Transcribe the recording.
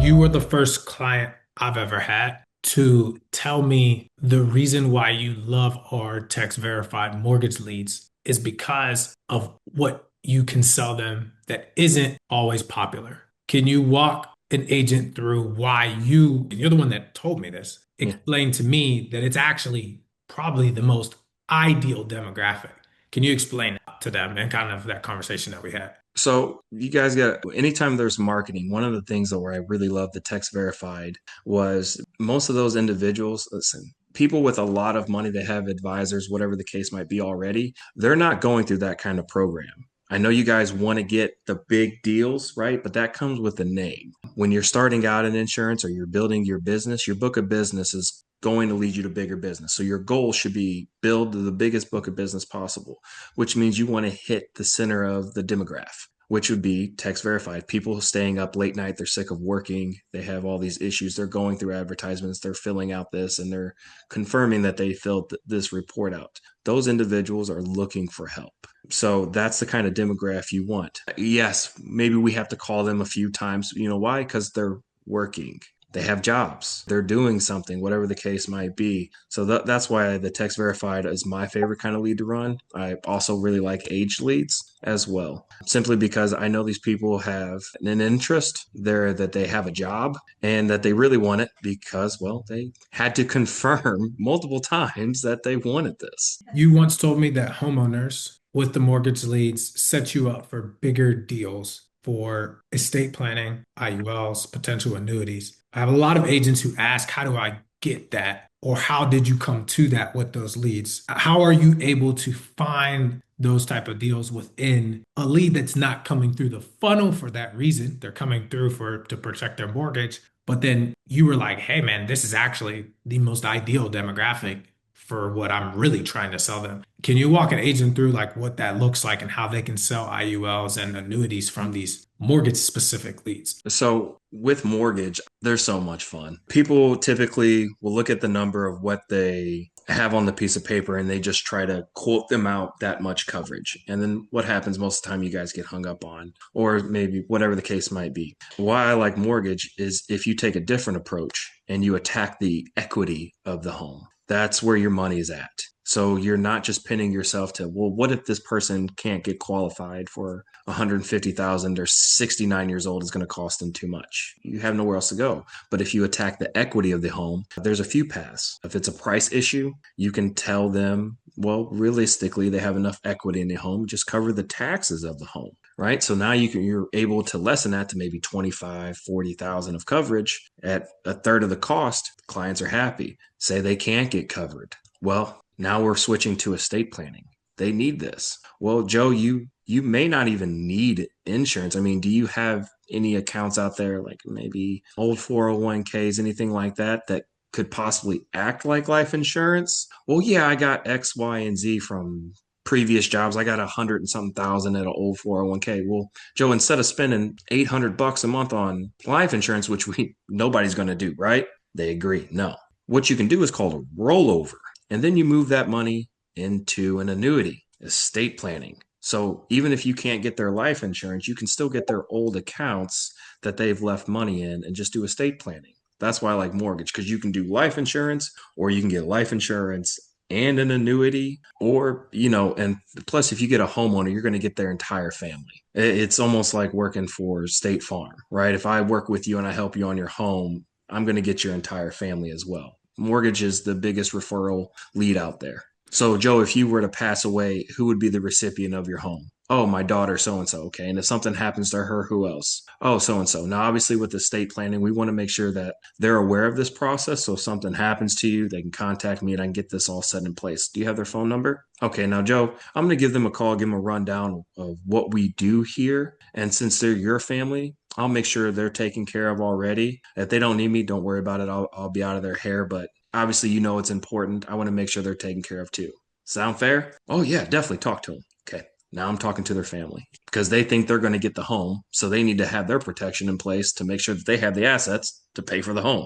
You were the first client I've ever had to tell me the reason why you love our text verified mortgage leads is because of what you can sell them that isn't always popular. Can you walk an agent through why you're the one that told me this, Yeah. explain to me that it's actually probably the most ideal demographic? Can you explain that to them and kind of that conversation that we had? So you guys got anytime there's marketing, one of the things that where I really love the text verified was most of those individuals, listen, people with a lot of money, they have advisors, whatever the case might be already, they're not going through that kind of program. I know you guys want to get the big deals, right? But that comes with the name. When you're starting out in insurance or you're building your business, your book of business is going to lead you to bigger business. So your goal should be build the biggest book of business possible, which means you want to hit the center of the demographic, which would be text verified. People staying up late night, they're sick of working, they have all these issues, they're going through advertisements, they're filling out this, and they're confirming that they filled this report out. Those individuals are looking for help. So that's the kind of demographic you want. Yes, maybe we have to call them a few times. You know why? Because they're working. They have jobs. They're doing something, whatever the case might be. So that's why the text verified is my favorite kind of lead to run. I also really like age leads as well, simply because I know these people have an interest there, that they have a job and that they really want it because, well, they had to confirm multiple times that they wanted this. You once told me that homeowners with the mortgage leads set you up for bigger deals for estate planning, IULs, potential annuities. I have a lot of agents who ask, how do I get that? Or how did you come to that with those leads? How are you able to find those type of deals within a lead that's not coming through the funnel for that reason? They're coming through for to protect their mortgage. But then you were like, hey man, this is actually the most ideal demographic for what I'm really trying to sell them. Can you walk an agent through like what that looks like and how they can sell IULs and annuities from these mortgage specific leads? So with mortgage, there's so much fun. People typically will look at the number of what they have on the piece of paper and they just try to quote them out that much coverage. And then what happens most of the time you guys get hung up on, or maybe whatever the case might be. Why I like mortgage is if you take a different approach and you attack the equity of the home, that's where your money is at. So you're not just pinning yourself to, well, what if this person can't get qualified for 150,000? They're 69 years old, is going to cost them too much. You have nowhere else to go. But if you attack the equity of the home, there's a few paths. If it's a price issue, you can tell them, well, realistically, they have enough equity in the home, just cover the taxes of the home. Right. So now you're able to lessen that to maybe 25, 40,000 of coverage at a third of the cost. Clients are happy. Say they can't get covered. Well, now we're switching to estate planning. They need this. Well, Joe, you may not even need insurance. I mean, do you have any accounts out there, like maybe old 401ks, anything like that, that could possibly act like life insurance? Well, yeah, I got X, Y, and Z from previous jobs. I got 100 and something thousand at an old 401k. Well, Joe, instead of spending $800 a month on life insurance, which we nobody's going to do, right? They agree. No. What you can do is called a rollover. And then you move that money into an annuity, estate planning. So even if you can't get their life insurance, you can still get their old accounts that they've left money in and just do estate planning. That's why I like mortgage, because you can do life insurance, or you can get life insurance and an annuity, or, and plus, if you get a homeowner, you're going to get their entire family. It's almost like working for State Farm, right? If I work with you and I help you on your home, I'm going to get your entire family as well. Mortgage is the biggest referral lead out there. So, Joe, if you were to pass away, who would be the recipient of your home? Oh, my daughter, so and so. Okay. And if something happens to her, who else? Oh, so and so. Now, obviously, with estate planning, we want to make sure that they're aware of this process. So, if something happens to you, they can contact me and I can get this all set in place. Do you have their phone number? Okay. Now, Joe, I'm going to give them a call, give them a rundown of what we do here. And since they're your family, I'll make sure they're taken care of already. If they don't need me, don't worry about it. I'll be out of their hair. But obviously, it's important. I want to make sure they're taken care of too. Sound fair? Oh, yeah, definitely talk to them. Okay. Now I'm talking to their family because they think they're going to get the home. So they need to have their protection in place to make sure that they have the assets to pay for the home.